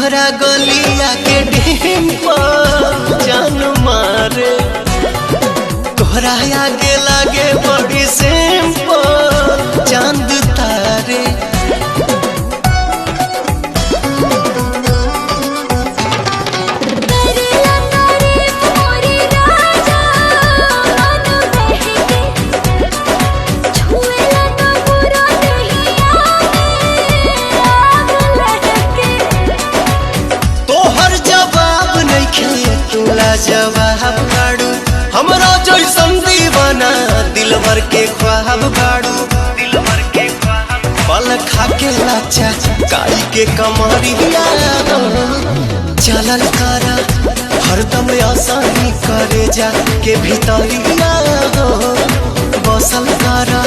तोहरा गलिया के डिंपल जान मारे तोहरा आगे लागे बड़ी सिंपल चांद तारे जवाब बाड़ू हमरा जैसन दीवाना दिल भर के ख्वाब बाड़ू पल खा के लाचा काई के कमरिया चलल करा हरदम आसानी करे जा के भीतरिया बसल करा।